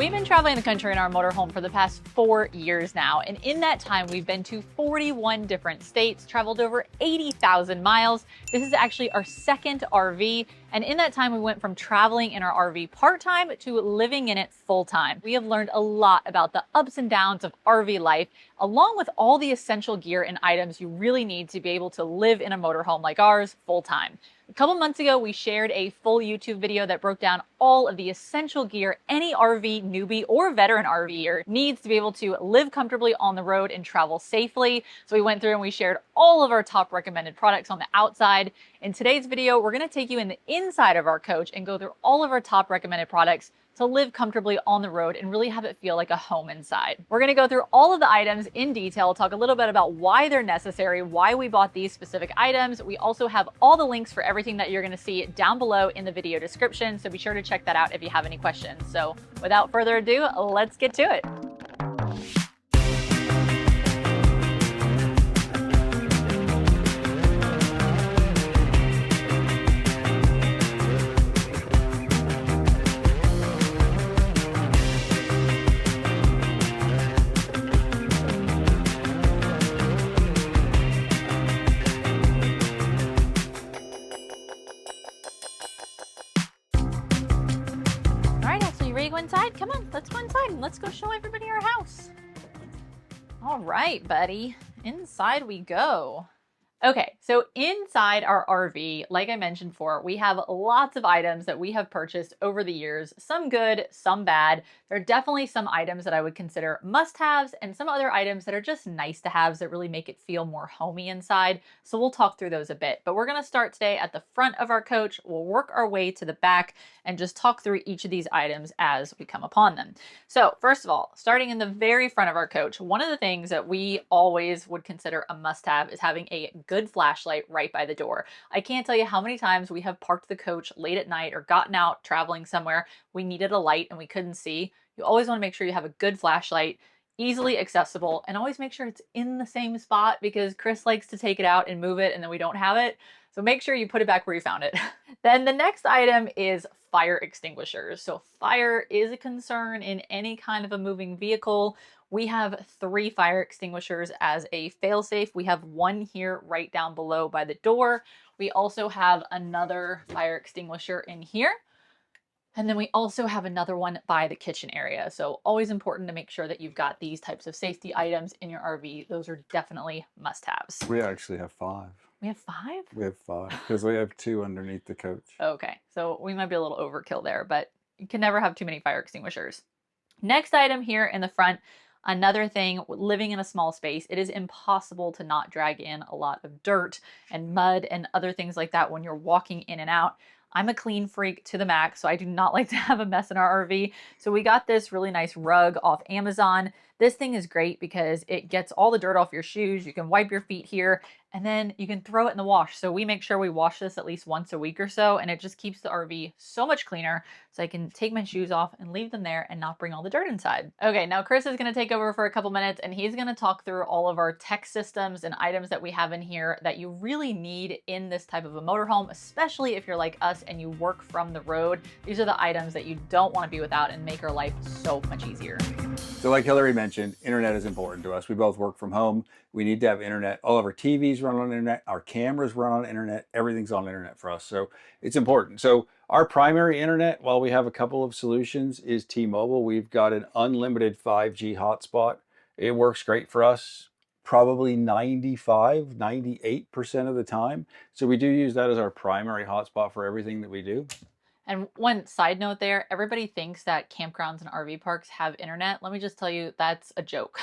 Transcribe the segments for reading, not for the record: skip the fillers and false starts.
We've been traveling the country in our motorhome for the past 4 years now, and in that time we've been to 41 different states, traveled over 80,000 miles. This is actually our second RV, and in that time we went from traveling in our RV part-time to living in it full-time. We have learned a lot about the ups and downs of RV life, along with all the essential gear and items you really need to be able to live in a motorhome like ours full-time. A couple months ago, we shared a full YouTube video that broke down all of the essential gear any RV newbie or veteran RVer needs to be able to live comfortably on the road and travel safely. So we went through and we shared all of our top recommended products on the outside. In today's video, we're going to take you in the inside of our coach and go through all of our top recommended products to live comfortably on the road and really have it feel like a home inside. We're going to go through all of the items in detail, talk a little bit about why they're necessary, why we bought these specific items. We also have all the links for everything that you're going to see down below in the video description, so be sure to check that out if you have any questions. So without further ado, let's get to it. Inside. Come on, let's go inside and let's go show everybody our house. All right, buddy, inside we go. Okay, so inside our RV, like I mentioned before, we have lots of items that we have purchased over the years, some good, some bad. There are definitely some items that I would consider must-haves and some other items that are just nice-to-haves that really make it feel more homey inside. So we'll talk through those a bit, but we're gonna start today at the front of our coach. We'll work our way to the back and just talk through each of these items as we come upon them. So first of all, starting in the very front of our coach, one of the things that we always would consider a must-have is having a good flashlight right by the door. I can't tell you how many times we have parked the coach late at night or gotten out traveling somewhere. We needed a light and we couldn't see. You always want to make sure you have a good flashlight, easily accessible, and always make sure it's in the same spot because Kris likes to take it out and move it and then we don't have it. So make sure you put it back where you found it. Then the next item is fire extinguishers. So fire is a concern in any kind of a moving vehicle. We have 3 fire extinguishers as a fail-safe. We have one here right down below by the door. We also have another fire extinguisher in here. And then we also have another one by the kitchen area. So always important to make sure that you've got these types of safety items in your RV. Those are definitely must-haves. We actually have 5. We have 5? We have 5 because we have 2 underneath the coach. Okay, so we might be a little overkill there, but you can never have too many fire extinguishers. Next item here in the front, another thing, living in a small space, it is impossible to not drag in a lot of dirt and mud and other things like that when you're walking in and out. I'm a clean freak to the max, so I do not like to have a mess in our RV. So we got this really nice rug off Amazon. This thing is great because it gets all the dirt off your shoes. You can wipe your feet here and then you can throw it in the wash. So we make sure we wash this at least once a week or so, and it just keeps the RV so much cleaner. So I can take my shoes off and leave them there and not bring all the dirt inside. Okay, now Kris is gonna take over for a couple minutes and he's gonna talk through all of our tech systems and items that we have in here that you really need in this type of a motorhome, especially if you're like us and you work from the road. These are the items that you don't wanna be without and make our life so much easier. So like Hillary mentioned, internet is important to us. We both work from home. We need to have internet. All of our TVs run on internet. Our cameras run on internet. Everything's on internet for us. So it's important. So our primary internet, while we have a couple of solutions, is T-Mobile. We've got an unlimited 5G hotspot. It works great for us probably 95, 98% of the time. So we do use that as our primary hotspot for everything that we do. And one side note there, everybody thinks that campgrounds and RV parks have internet. Let me just tell you, that's a joke.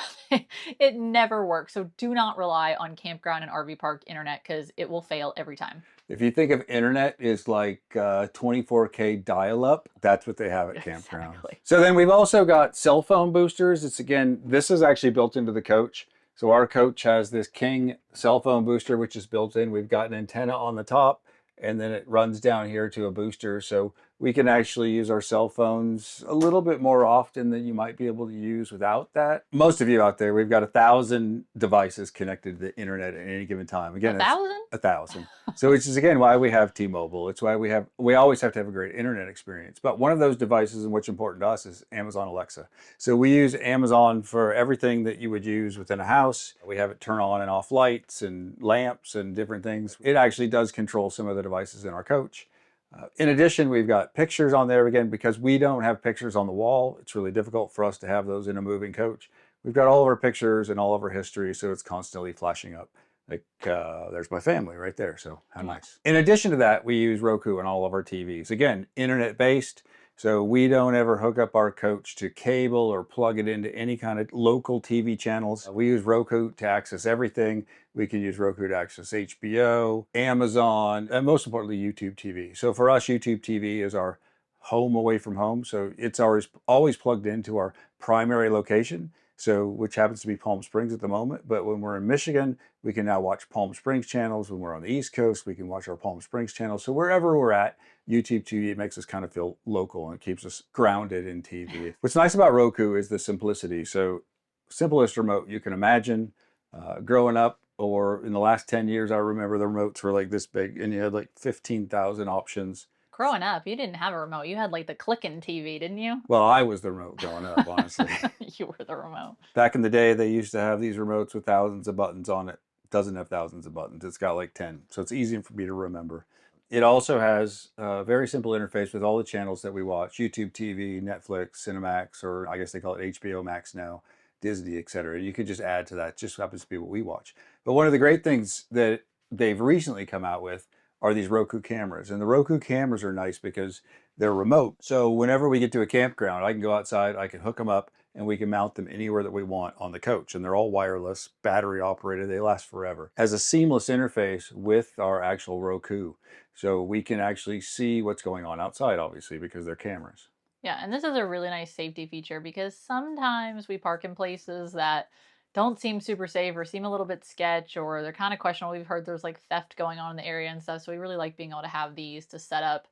It never works. So do not rely on campground and RV park internet because it will fail every time. If you think of internet as like 24K dial-up, that's what they have at campgrounds. Exactly. So then we've also got cell phone boosters. It's again, this is actually built into the coach. So our coach has this King cell phone booster, which is built in. We've got an antenna on the top, and then it runs down here to a booster. So We can actually use our cell phones a little bit more often than you might be able to use without that. Most of you out there, we've got 1,000 devices connected to the internet at any given time. Again, it's 1,000? 1,000. So which is again why we have T-Mobile. It's why we always have to have a great internet experience. But one of those devices, and what's important to us, is Amazon Alexa. So we use Amazon for everything that you would use within a house. We have it turn on and off lights and lamps and different things. It actually does control some of the devices in our coach. In addition, we've got pictures on there. Again, because we don't have pictures on the wall, it's really difficult for us to have those in a moving coach. We've got all of our pictures and all of our history, so it's constantly flashing up. Like, there's my family right there, so how nice. In addition to that, we use Roku on all of our TVs. Again, internet-based, so we don't ever hook up our coach to cable or plug it into any kind of local TV channels. We use Roku to access everything. We can use Roku to access HBO, Amazon, and most importantly, YouTube TV. So for us, YouTube TV is our home away from home. So it's always plugged into our primary location, so which happens to be Palm Springs at the moment. But when we're in Michigan, we can now watch Palm Springs channels. When we're on the East Coast, we can watch our Palm Springs channels. So wherever we're at, YouTube TV, it makes us kind of feel local and keeps us grounded in TV. What's nice about Roku is the simplicity. So simplest remote you can imagine. Growing up, or in the last 10 years, I remember the remotes were like this big and you had like 15,000 options. Growing up, you didn't have a remote. You had like the clicking TV, didn't you? Well, I was the remote growing up, honestly. You were the remote. Back in the day, they used to have these remotes with thousands of buttons on it. It doesn't have thousands of buttons. It's got like 10. So it's easy for me to remember. It also has a very simple interface with all the channels that we watch: YouTube TV, Netflix, Cinemax, or I guess they call it HBO Max now, Disney, etc. You could just add to that. It just happens to be what we watch. But one of the great things that they've recently come out with are these Roku cameras. And the Roku cameras are nice because they're remote. So whenever we get to a campground, I can go outside, I can hook them up, and we can mount them anywhere that we want on the coach. And they're all wireless, battery operated, they last forever. Has a seamless interface with our actual Roku. So we can actually see what's going on outside, obviously, because they're cameras. Yeah, and this is a really nice safety feature because sometimes we park in places that don't seem super safe or seem a little bit sketch, or they're kind of questionable. We've heard there's like theft going on in the area and stuff. So we really like being able to have these to set up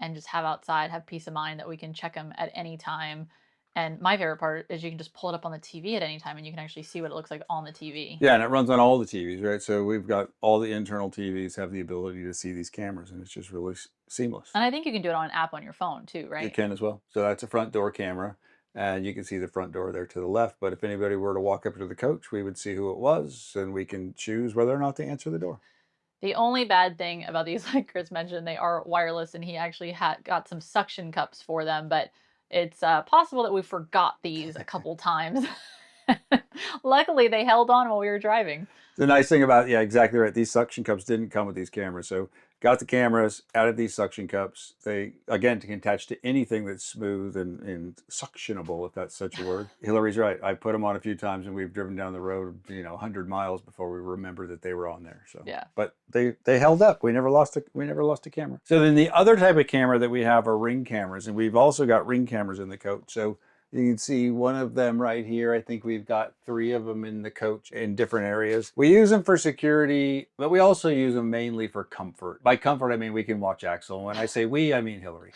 and just have outside, have peace of mind that we can check them at any time. And my favorite part is you can just pull it up on the TV at any time and you can actually see what it looks like on the TV. Yeah, and it runs on all the TVs, right? So we've got all the internal TVs have the ability to see these cameras, and it's just really seamless. And I think you can do it on an app on your phone too, right? You can as well. So that's a front door camera, and you can see the front door there to the left. But if anybody were to walk up to the coach, we would see who it was, and we can choose whether or not to answer the door. The only bad thing about these, like Kris mentioned, they are wireless, and he actually got some suction cups for them, but it's possible that we forgot these a couple times. Luckily, they held on while we were driving. The nice thing about, yeah, exactly right. These suction cups didn't come with these cameras. So got the cameras, added these suction cups. They, again, can attach to anything that's smooth and suctionable, if that's such a word. Hillary's right. I put them on a few times and we've driven down the road, 100 miles before we remember that they were on there. So yeah. But they held up. We never lost a camera. So then the other type of camera that we have are ring cameras, and we've also got ring cameras in the coach. So you can see one of them right here. I think we've got 3 of them in the coach in different areas. We use them for security, but we also use them mainly for comfort. By comfort, I mean we can watch Axel. When I say we, I mean Hillary.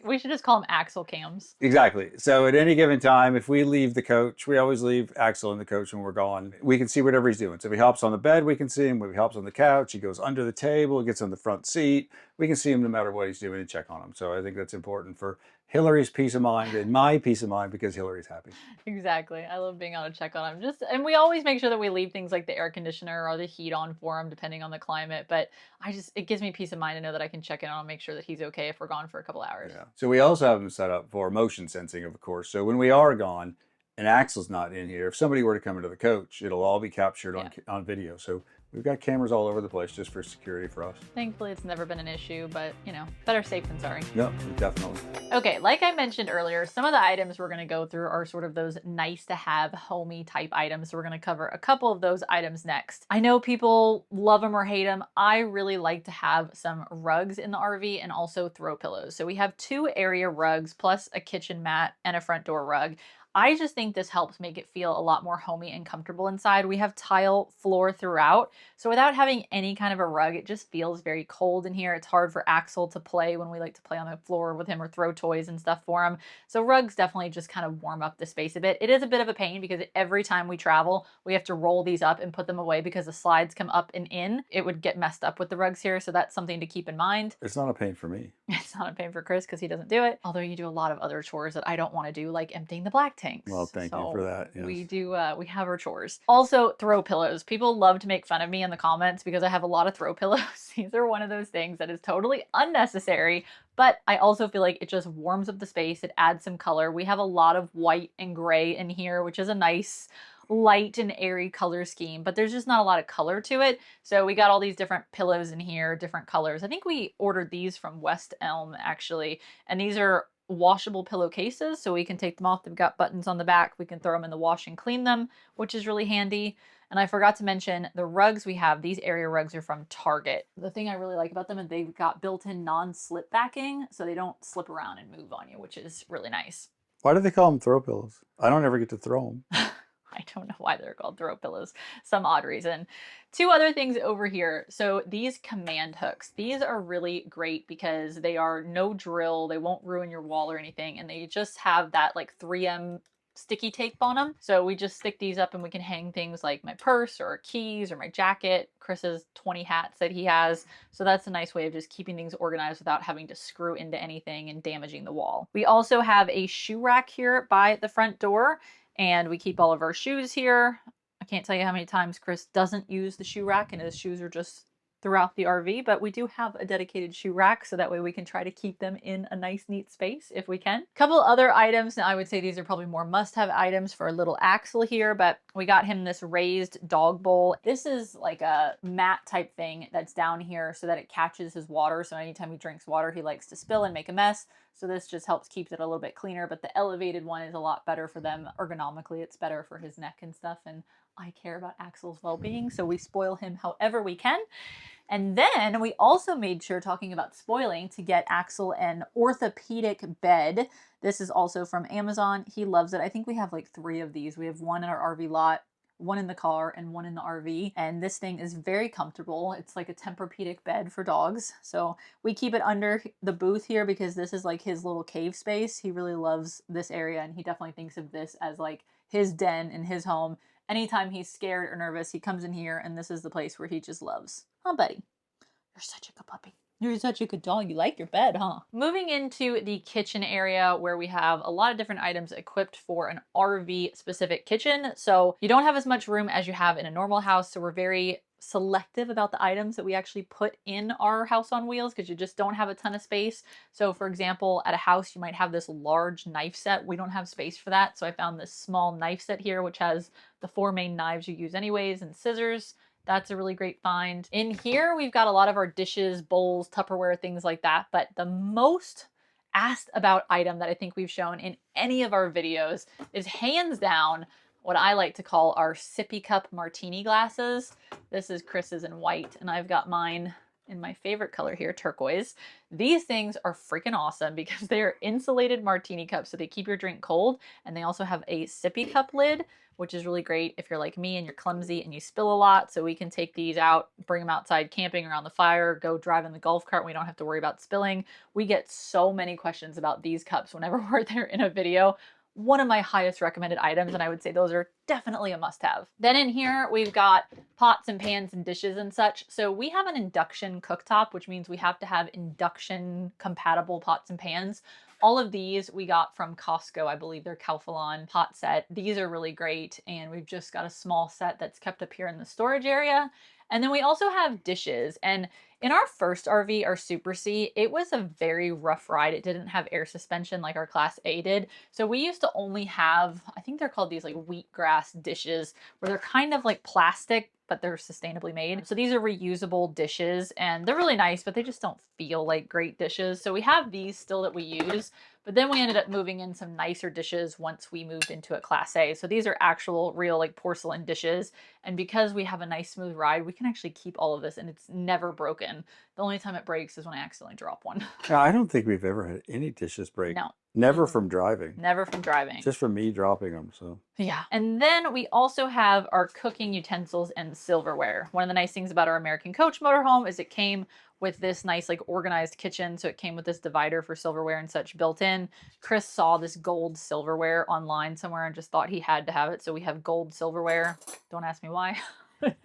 We should just call them Axel cams. Exactly. So at any given time, if we leave the coach, we always leave Axel in the coach when we're gone. We can see whatever he's doing. So if he hops on the bed, we can see him. If he hops on the couch, he goes under the table, gets on the front seat. We can see him no matter what he's doing and check on him. So I think that's important for Hillary's peace of mind and my peace of mind, because Hillary's happy. Exactly. I love being able to check on him. And we always make sure that we leave things like the air conditioner or the heat on for him, depending on the climate. But it gives me peace of mind to know that I can check in on him, make sure that he's okay if we're gone for a couple hours. Yeah. So we also have them set up for motion sensing, of course. So when we are gone and Axel's not in here, if somebody were to come into the coach, it'll all be captured on video. So we've got cameras all over the place just for security for us. Thankfully, it's never been an issue, but better safe than sorry. No, definitely. Okay, like I mentioned earlier, some of the items we're going to go through are sort of those nice to have, homey type items. So we're going to cover a couple of those items next. I know people love them or hate them. I really like to have some rugs in the RV and also throw pillows. So we have 2 area rugs plus a kitchen mat and a front door rug. I just think this helps make it feel a lot more homey and comfortable inside. We have tile floor throughout, so without having any kind of a rug, it just feels very cold in here. It's hard for Axel to play when we like to play on the floor with him or throw toys and stuff for him. So rugs definitely just kind of warm up the space a bit. It is a bit of a pain because every time we travel, we have to roll these up and put them away because the slides come up and in. It would get messed up with the rugs here, so that's something to keep in mind. It's not a pain for me. It's not a pain for Kris because he doesn't do it. Although you do a lot of other chores that I don't want to do, like emptying the black tanks. Well, thank you for that. Yes. We do, we have our chores. Also, throw pillows. People love to make fun of me in the comments because I have a lot of throw pillows. These are one of those things that is totally unnecessary, but I also feel like it just warms up the space. It adds some color. We have a lot of white and gray in here, which is a nice light and airy color scheme, but there's just not a lot of color to it. So we got all these different pillows in here, different colors. I think we ordered these from West Elm actually, and these are washable pillowcases, so we can take them off. They've got buttons on the back. We can throw them in the wash and clean them, which is really handy. And I forgot to mention the rugs we have. These area rugs are from Target. The thing I really like about them is they've got built-in non-slip backing, so they don't slip around and move on you, which is really nice. Why do they call them throw pillows? I don't ever get to throw them. I don't know why they're called throw pillows. Some odd reason. Two other things over here. So these command hooks, these are really great because they are no drill. They won't ruin your wall or anything. And they just have that like 3M sticky tape on them. So we just stick these up and we can hang things like my purse or keys or my jacket, Chris's 20 hats that he has. So that's a nice way of just keeping things organized without having to screw into anything and damaging the wall. We also have a shoe rack here by the front door, and we keep all of our shoes here. I can't tell you how many times Kris doesn't use the shoe rack and his shoes are just throughout the RV, but we do have a dedicated shoe rack, so that way we can try to keep them in a nice, neat space if we can. Couple other items. Now I would say these are probably more must-have items for little Axel here, but we got him this raised dog bowl. This is like a mat type thing that's down here so that it catches his water. So anytime he drinks water, he likes to spill and make a mess. So this just helps keep it a little bit cleaner, but the elevated one is a lot better for them ergonomically. It's better for his neck and stuff, and I care about Axel's well-being, so we spoil him however we can. And then we also made sure, talking about spoiling, to get Axel an orthopedic bed. This is also from Amazon. He loves it. I think we have like 3 of these. We have one in our RV lot, one in the car, and one in the RV. And this thing is very comfortable. It's like a Tempur-Pedic bed for dogs. So we keep it under the booth here because this is like his little cave space. He really loves this area, and he definitely thinks of this as like his den in his home. Anytime he's scared or nervous, he comes in here, and this is the place where he just loves. Oh, buddy, you're such a good puppy. You're such a good dog. You like your bed, huh? Moving into the kitchen area where we have a lot of different items equipped for an RV specific kitchen. So you don't have as much room as you have in a normal house. So we're very selective about the items that we actually put in our house on wheels because you just don't have a ton of space. So for example, at a house, you might have this large knife set. We don't have space for that. So I found this small knife set here, which has the 4 main knives you use anyways and scissors. That's a really great find. In here, we've got a lot of our dishes, bowls, Tupperware, things like that. But the most asked about item that I think we've shown in any of our videos is hands down what I like to call our sippy cup martini glasses. This is Kris's in white, and I've got mine in my favorite color here, turquoise. These things are freaking awesome because they are insulated martini cups, so they keep your drink cold, and they also have a sippy cup lid, which is really great if you're like me and you're clumsy and you spill a lot. So we can take these out, bring them outside camping around the fire, go drive in the golf cart. We don't have to worry about spilling. We get so many questions about these cups whenever we're there in a video. One of my highest recommended items, and I would say those are definitely a must-have. Then in here, we've got pots and pans and dishes and such. So we have an induction cooktop, which means we have to have induction compatible pots and pans. All of these we got from Costco. I believe they're Calphalon pot set. These are really great, and we've just got a small set that's kept up here in the storage area. And then we also have dishes, and in our first RV, our Super C, it was a very rough ride. It didn't have air suspension like our Class A did. So we used to only have, I think they're called these like wheatgrass dishes, where they're kind of like plastic, but they're sustainably made. So these are reusable dishes, and they're really nice, but they just don't feel like great dishes. So we have these still that we use, but then we ended up moving in some nicer dishes once we moved into a Class A. So these are actual real like porcelain dishes. And because we have a nice smooth ride, we can actually keep all of this and it's never broken. broken. The only time it breaks is when I accidentally drop one. Yeah, I don't think we've ever had any dishes break. No. Never from driving. Never from driving. Just from me dropping them, so. Yeah. And then we also have our cooking utensils and silverware. One of the nice things about our American Coach motorhome is it came with this nice like organized kitchen. So it came with this divider for silverware and such built in. Kris saw this gold silverware online somewhere and just thought he had to have it. So we have gold silverware. Don't ask me why.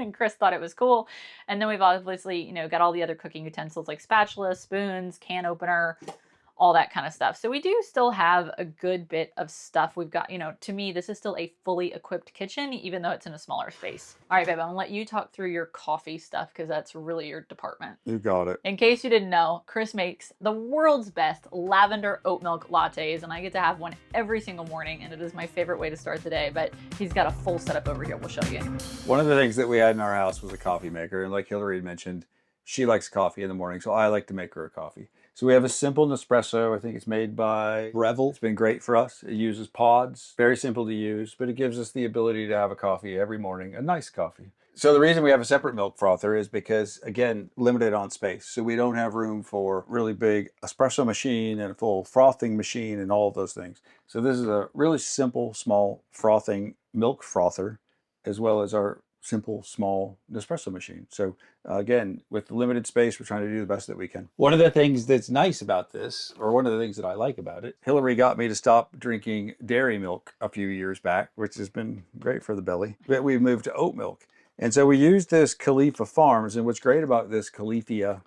And Kris thought it was cool. And then we've obviously, you know, got all the other cooking utensils like spatula, spoons, can opener, all that kind of stuff. So we do still have a good bit of stuff. We've got, you know, to me, this is still a fully equipped kitchen, even though it's in a smaller space. All right, babe, I'm gonna let you talk through your coffee stuff because that's really your department. You got it. In case you didn't know, Kris makes the world's best lavender oat milk lattes, and I get to have one every single morning, and it is my favorite way to start the day, but he's got a full setup over here. We'll show you. One of the things that we had in our house was a coffee maker, and like Hillary had mentioned, she likes coffee in the morning, so I like to make her a coffee. So we have a simple Nespresso. I think it's made by Breville. It's been great for us. It uses pods, very simple to use, but it gives us the ability to have a coffee every morning, a nice coffee. So the reason we have a separate milk frother is because, again, limited on space. So we don't have room for really big espresso machine and a full frothing machine and all of those things. So this is a really simple, small frothing milk frother, as well as our simple, small Nespresso machine. So again, with limited space, we're trying to do the best that we can. One of the things that's nice about this, or one of the things that I like about it, Hillary got me to stop drinking dairy milk a few years back, which has been great for the belly. But we moved to oat milk. And so we used this Khalifa Farms, and what's great about this Khalifa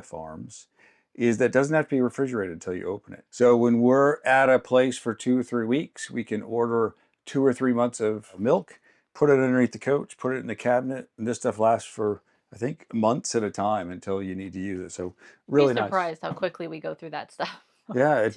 Farms is that it doesn't have to be refrigerated until you open it. So when we're at a place for 2 or 3 weeks, we can order 2 or 3 months of milk, put it underneath the couch, put it in the cabinet, and this stuff lasts for, I think, months at a time until you need to use it. So really nice. I'm surprised how quickly we go through that stuff. Yeah, it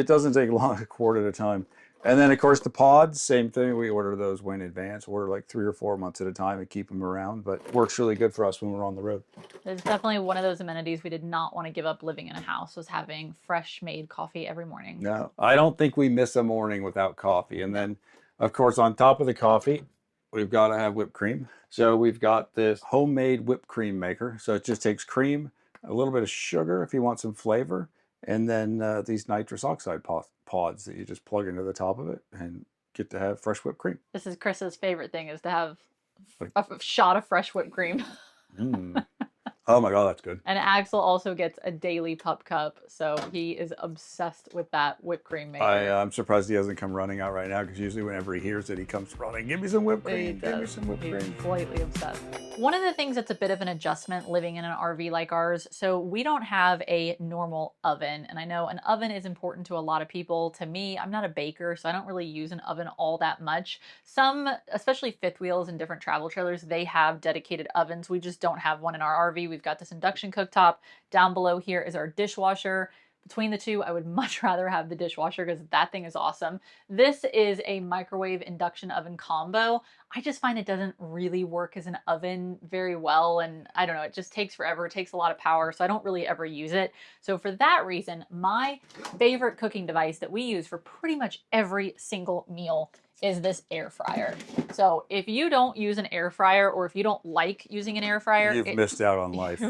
doesn't take long, a quart at a time. And then, of course, the pods, same thing. We order those way in advance. Order like 3 or 4 months at a time and keep them around. But works really good for us when we're on the road. It's definitely one of those amenities we did not want to give up living in a house, was having fresh made coffee every morning. No, I don't think we miss a morning without coffee. And then, of course, on top of the coffee, we've got to have whipped cream. So we've got this homemade whipped cream maker. So it just takes cream, a little bit of sugar if you want some flavor, and then these nitrous oxide pods that you just plug into the top of it and get to have fresh whipped cream. This is Kris's favorite thing, is to have a shot of fresh whipped cream. Oh my God, that's good. And Axel also gets a daily pup cup, so he is obsessed with that whipped cream maker. I'm surprised he hasn't come running out right now, because usually whenever he hears it, he comes running. Give me some whipped cream. Give me some whipped cream. He's slightly obsessed. One of the things that's a bit of an adjustment living in an RV like ours, so we don't have a normal oven. And I know an oven is important to a lot of people. To me, I'm not a baker, so I don't really use an oven all that much. Some, especially fifth wheels and different travel trailers, they have dedicated ovens. We just don't have one in our RV. We've got this induction cooktop. Down below here is our dishwasher. Between the two, I would much rather have the dishwasher because that thing is awesome. This is a microwave induction oven combo. I just find it doesn't really work as an oven very well, and I don't know, it just takes forever. It takes a lot of power, so I don't really ever use it. So for that reason, my favorite cooking device that we use for pretty much every single meal is this air fryer. So if you don't use an air fryer, or if you don't like using an air fryer, you've missed out on life.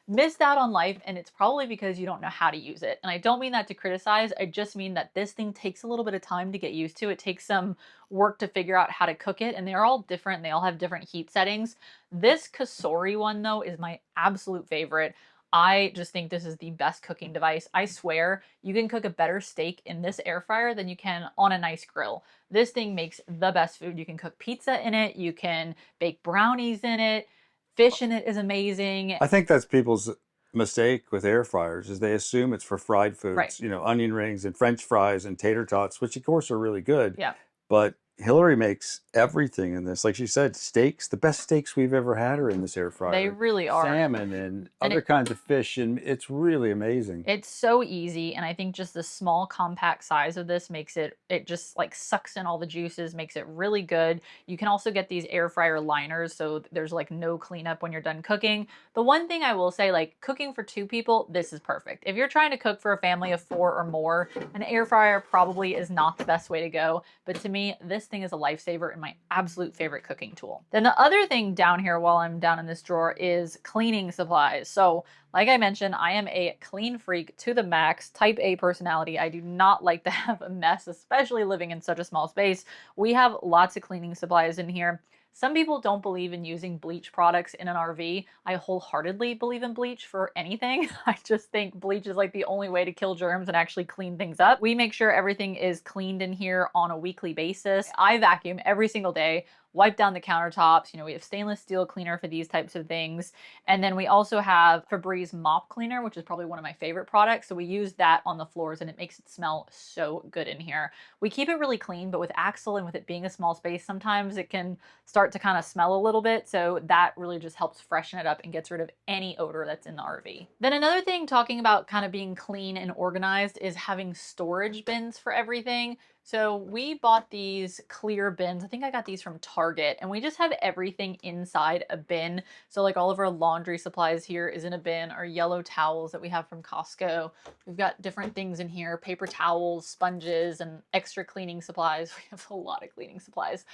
Missed out on life, and it's probably because you don't know how to use it. And I don't mean that to criticize, I just mean that this thing takes a little bit of time to get used to. It takes some work to figure out how to cook it, and they're all different. They all have different heat settings. This Kasori one, though, is my absolute favorite. I just think this is the best cooking device. I swear you can cook a better steak in this air fryer than you can on a nice grill. This thing makes the best food. You can cook pizza in it. You can bake brownies in it. Fish in it is amazing. I think that's people's mistake with air fryers, is they assume it's for fried foods, right. You know, onion rings and French fries and tater tots, which of course are really good. Yeah. But Hillary makes everything in this. Like she said, steaks, the best steaks we've ever had are in this air fryer. They really are. Salmon and other kinds of fish, and it's really amazing. It's so easy, and I think just the small compact size of this makes it just like sucks in all the juices, makes it really good. You can also get these air fryer liners, so there's like no cleanup when you're done cooking. The one thing I will say, like cooking for 2 people, this is perfect. If you're trying to cook for a family of 4 or more, an air fryer probably is not the best way to go. But to me, this thing is a lifesaver and my absolute favorite cooking tool. Then the other thing down here while I'm down in this drawer is cleaning supplies. So like I mentioned, I am a clean freak to the max, type A personality. I do not like to have a mess, especially living in such a small space. We have lots of cleaning supplies in here. Some people don't believe in using bleach products in an RV. I wholeheartedly believe in bleach for anything. I just think bleach is like the only way to kill germs and actually clean things up. We make sure everything is cleaned in here on a weekly basis. I vacuum every single day, wipe down the countertops. You know, we have stainless steel cleaner for these types of things. And then we also have Febreze mop cleaner, which is probably one of my favorite products. So we use that on the floors and it makes it smell so good in here. We keep it really clean, but with Axel and with it being a small space, sometimes it can start to kind of smell a little bit. So that really just helps freshen it up and gets rid of any odor that's in the RV. Then another thing talking about kind of being clean and organized is having storage bins for everything. So we bought these clear bins. I think I got these from Target, and we just have everything inside a bin. So like all of our laundry supplies here is in a bin, our yellow towels that we have from Costco. We've got different things in here, paper towels, sponges, and extra cleaning supplies. We have a lot of cleaning supplies.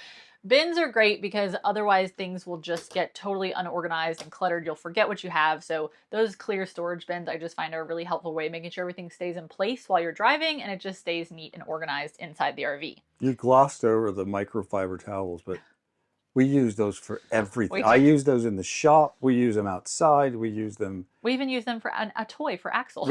Bins are great because otherwise things will just get totally unorganized and cluttered. You'll forget what you have. So those clear storage bins I just find are a really helpful way, making sure everything stays in place while you're driving and it just stays neat and organized inside the RV. You glossed over the microfiber towels, but we use those for everything. I use those in the shop. We use them outside. We use them. We even use them for a toy for Axel.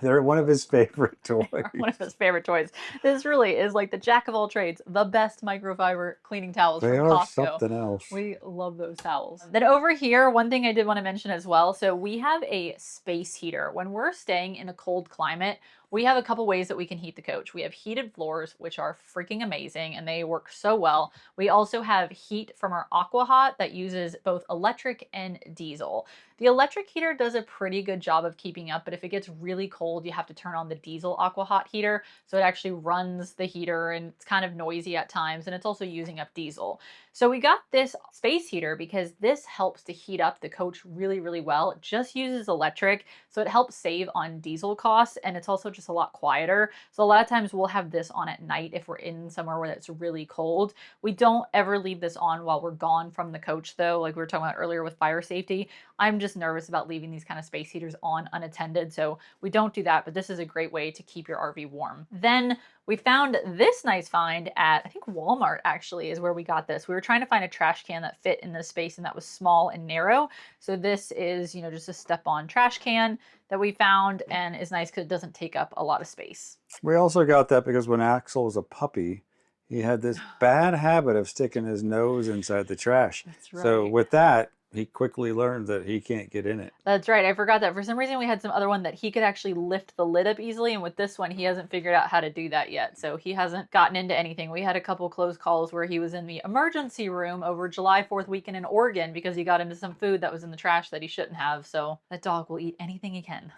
They're one of his favorite toys. One of his favorite toys. This really is like the jack of all trades, the best microfiber cleaning towels from Costco. They are something else. We love those towels. Then over here, one thing I did want to mention as well. So we have a space heater. When we're staying in a cold climate, we have a couple ways that we can heat the coach. We have heated floors, which are freaking amazing, and they work so well. We also have heat from our AquaHot that uses both electric and diesel. The electric heater does a pretty good job of keeping up, but if it gets really cold, you have to turn on the diesel AquaHot heater. So it actually runs the heater and it's kind of noisy at times, and it's also using up diesel. So we got this space heater because this helps to heat up the coach really, really well. It just uses electric, so it helps save on diesel costs, and it's also just a lot quieter. So a lot of times we'll have this on at night if we're in somewhere where it's really cold. We don't ever leave this on while we're gone from the coach though, like we were talking about earlier with fire safety. I'm just nervous about leaving these kind of space heaters on unattended, so we don't do that, but this is a great way to keep your RV warm. Then we found this nice find at, I think Walmart actually is where we got this. We were trying to find a trash can that fit in this space and that was small and narrow. So this is, you know, just a step-on trash can that we found and is nice because it doesn't take up a lot of space. We also got that because when Axel was a puppy, he had this bad habit of sticking his nose inside the trash. That's right. So with that, he quickly learned that he can't get in it. That's right. I forgot that. For some reason, we had some other one that he could actually lift the lid up easily. And with this one, he hasn't figured out how to do that yet. So he hasn't gotten into anything. We had a couple close calls where he was in the emergency room over July 4th weekend in Oregon because he got into some food that was in the trash that he shouldn't have. So that dog will eat anything he can.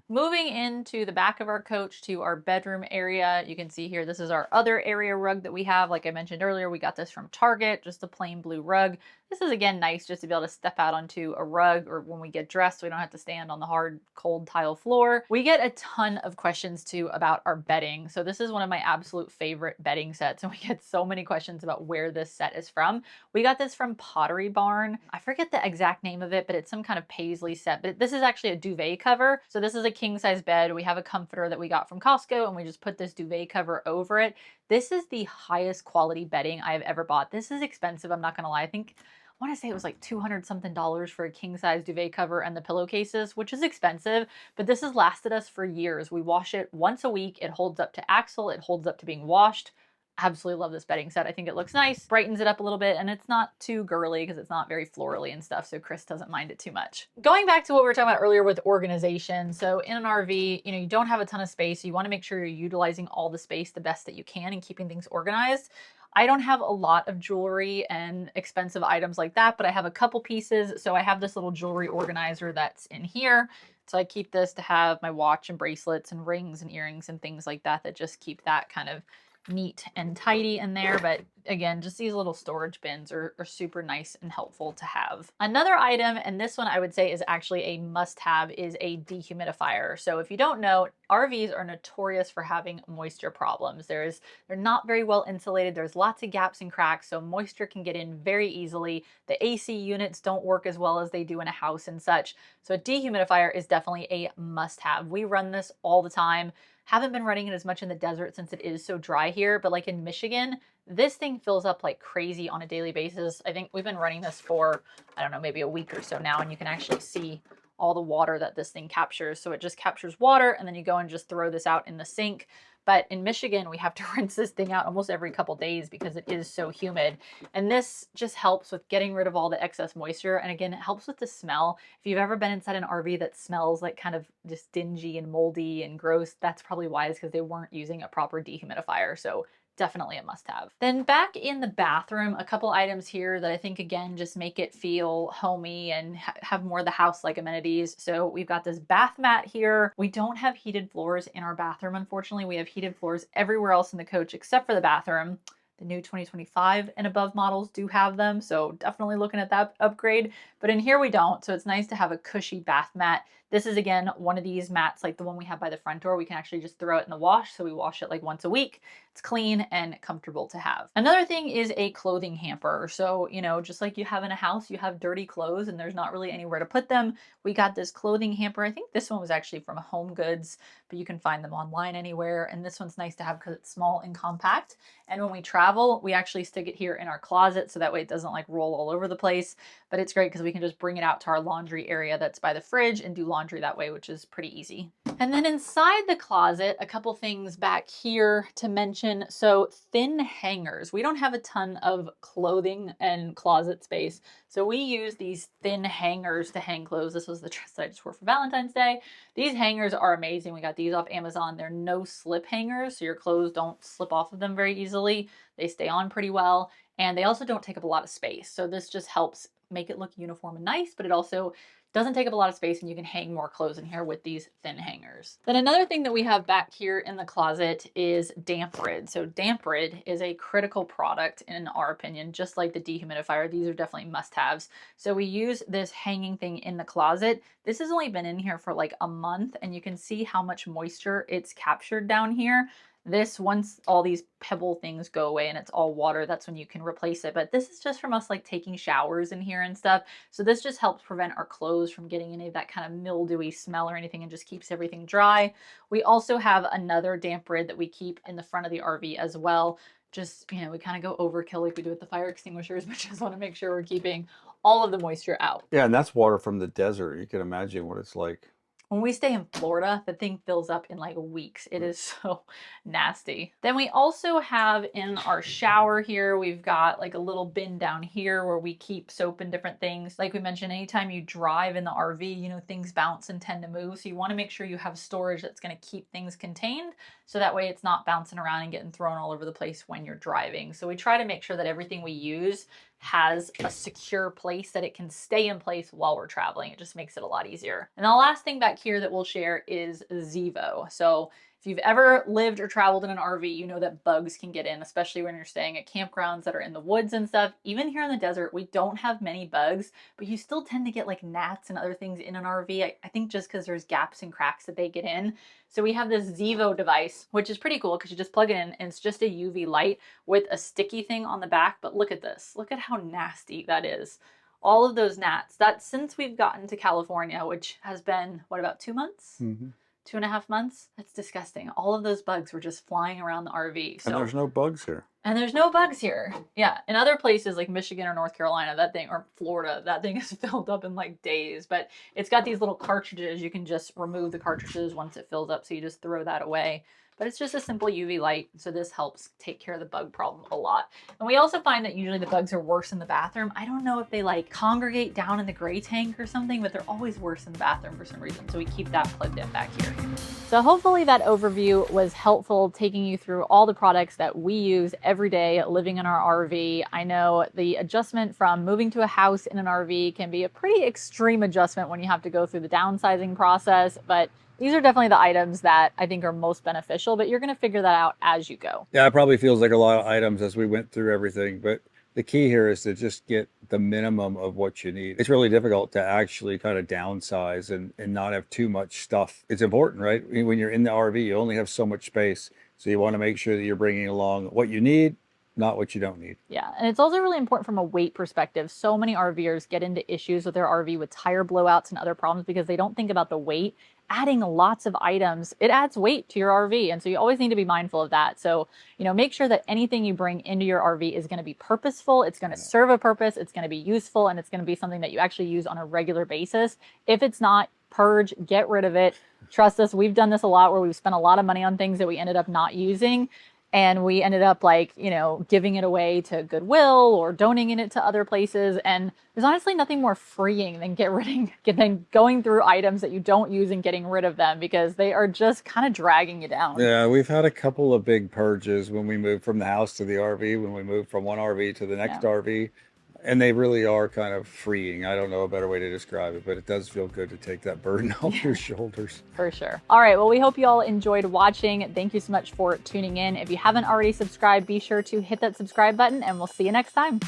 Moving into the back of our coach to our bedroom area, you can see here, this is our other area rug that we have. Like I mentioned earlier, we got this from Target, just a plain blue rug. This is, again, nice just to be able to step out onto a rug or when we get dressed, so we don't have to stand on the hard, cold tile floor. We get a ton of questions, too, about our bedding. So this is one of my absolute favorite bedding sets, and we get so many questions about where this set is from. We got this from Pottery Barn. I forget the exact name of it, but it's some kind of paisley set. But this is actually a duvet cover. So this is a king-size bed. We have a comforter that we got from Costco, and we just put this duvet cover over it. This is the highest quality bedding I have ever bought. This is expensive, I'm not gonna lie. I want to say it was like $200 something for a king size duvet cover and the pillowcases, which is expensive, but this has lasted us for years. We wash it once a week. It holds up to Axel. It holds up to being washed. Absolutely love this bedding set. I think it looks nice, brightens it up a little bit, and it's not too girly because it's not very florally and stuff, so Kris doesn't mind it too much. Going back to what we were talking about earlier with organization, so in an RV, you know, you don't have a ton of space, so you want to make sure you're utilizing all the space the best that you can and keeping things organized. I don't have a lot of jewelry and expensive items like that, but I have a couple pieces. So I have this little jewelry organizer that's in here. So I keep this to have my watch and bracelets and rings and earrings and things like that that just keep that kind of neat and tidy in there, but again, just these little storage bins are super nice and helpful to have. Another item, and this one I would say is actually a must-have, is a dehumidifier. So if you don't know, RVs are notorious for having moisture problems. They're not very well insulated. There's lots of gaps and cracks, so moisture can get in very easily. The AC units don't work as well as they do in a house and such. So a dehumidifier is definitely a must-have. We run this all the time. Haven't been running it as much in the desert since it is so dry here, but like in Michigan, this thing fills up like crazy on a daily basis. I think we've been running this for, I don't know, maybe a week or so now, and you can actually see all the water that this thing captures. So it just captures water, and then you go and just throw this out in the sink. But in Michigan, we have to rinse this thing out almost every couple days because it is so humid. And this just helps with getting rid of all the excess moisture. And again, it helps with the smell. If you've ever been inside an RV that smells like kind of just dingy and moldy and gross, that's probably why, is because they weren't using a proper dehumidifier. So definitely a must-have. Then back in the bathroom, a couple items here that I think, again, just make it feel homey and have more of the house-like amenities. So we've got this bath mat here. We don't have heated floors in our bathroom, unfortunately. We have heated floors everywhere else in the coach except for the bathroom. The new 2025 and above models do have them, so definitely looking at that upgrade. But in here we don't, so it's nice to have a cushy bath mat. This is, again, one of these mats like the one we have by the front door. We can actually just throw it in the wash, so we wash it like once a week. It's clean and comfortable to have. Another thing is a clothing hamper. So, you know, just like you have in a house, you have dirty clothes and there's not really anywhere to put them. We got this clothing hamper. I think this one was actually from Home Goods, but you can find them online anywhere. And this one's nice to have because it's small and compact. And when we travel, we actually stick it here in our closet, so that way it doesn't like roll all over the place. But it's great because we can just bring it out to our laundry area that's by the fridge and do laundry that way, which is pretty easy. And then inside the closet, a couple things back here to mention. So thin hangers. We don't have a ton of clothing and closet space, so we use these thin hangers to hang clothes. This was the dress I just wore for Valentine's Day. These hangers are amazing. We got these off Amazon. They're no slip hangers, so your clothes don't slip off of them very easily. They stay on pretty well, and they also don't take up a lot of space. So this just helps make it look uniform and nice, but it also doesn't take up a lot of space, and you can hang more clothes in here with these thin hangers. Then another thing that we have back here in the closet is damp rid. So damp rid is a critical product in our opinion, just like the dehumidifier. These are definitely must-haves. So we use this hanging thing in the closet. This has only been in here for like a month, and you can see how much moisture it's captured down here. This, once all these pebble things go away and it's all water, that's when you can replace it. But this is just from us like taking showers in here and stuff. So this just helps prevent our clothes from getting any of that kind of mildewy smell or anything, and just keeps everything dry. We also have another damp rid that we keep in the front of the RV as well. Just, you know, we kind of go overkill like we do with the fire extinguishers, but just want to make sure we're keeping all of the moisture out. Yeah, and that's water from the desert. You can imagine what it's like. When we stay in Florida, the thing fills up in like weeks. It is so nasty. Then we also have in our shower here, we've got like a little bin down here where we keep soap and different things. Like we mentioned, anytime you drive in the RV, you know, things bounce and tend to move. So you want to make sure you have storage that's going to keep things contained, so that way it's not bouncing around and getting thrown all over the place when you're driving. So we try to make sure that everything we use has a secure place that it can stay in place while we're traveling. It just makes it a lot easier. And the last thing back here that we'll share is Zevo. So if you've ever lived or traveled in an RV, you know that bugs can get in, especially when you're staying at campgrounds that are in the woods and stuff. Even here in the desert, we don't have many bugs, but you still tend to get like gnats and other things in an RV. I think just because there's gaps and cracks that they get in. So we have this Zevo device, which is pretty cool because you just plug it in and it's just a UV light with a sticky thing on the back. But look at this. Look at how nasty that is. All of those gnats. That's since we've gotten to California, which has been, what, about 2 months? 2.5 months? That's disgusting. All of those bugs were just flying around the RV. So. And there's no bugs here. And there's no bugs here. Yeah, in other places like Michigan or North Carolina, that thing, or Florida, that thing is filled up in like days. But it's got these little cartridges. You can just remove the cartridges once it fills up, so you just throw that away. But it's just a simple UV light, so this helps take care of the bug problem a lot. And we also find that usually the bugs are worse in the bathroom. I don't know if they like congregate down in the gray tank or something, but they're always worse in the bathroom for some reason. So we keep that plugged in back here. So hopefully that overview was helpful, taking you through all the products that we use every day living in our RV. I know the adjustment from moving to a house in an RV can be a pretty extreme adjustment when you have to go through the downsizing process, but these are definitely the items that I think are most beneficial, but you're going to figure that out as you go. Yeah, it probably feels like a lot of items as we went through everything, but the key here is to just get the minimum of what you need. It's really difficult to actually kind of downsize and not have too much stuff. It's important, right? When you're in the RV, you only have so much space. So you want to make sure that you're bringing along what you need, not what you don't need. Yeah, and it's also really important from a weight perspective. So many RVers get into issues with their RV with tire blowouts and other problems because they don't think about the weight. Adding lots of items, it adds weight to your RV. And so you always need to be mindful of that. So, make sure that anything you bring into your RV is going to be purposeful. It's going to serve a purpose. It's going to be useful. And it's going to be something that you actually use on a regular basis. If it's not, purge, get rid of it. Trust us, we've done this a lot where we've spent a lot of money on things that we ended up not using. And we ended up giving it away to Goodwill or donating it to other places. And there's honestly nothing more freeing than going through items that you don't use and getting rid of them because they are just kind of dragging you down. Yeah, we've had a couple of big purges when we moved from the house to the RV, when we moved from one RV to the next RV. And they really are kind of freeing. I don't know a better way to describe it, but it does feel good to take that burden off your shoulders. For sure. All right. Well, we hope you all enjoyed watching. Thank you so much for tuning in. If you haven't already subscribed, be sure to hit that subscribe button and we'll see you next time.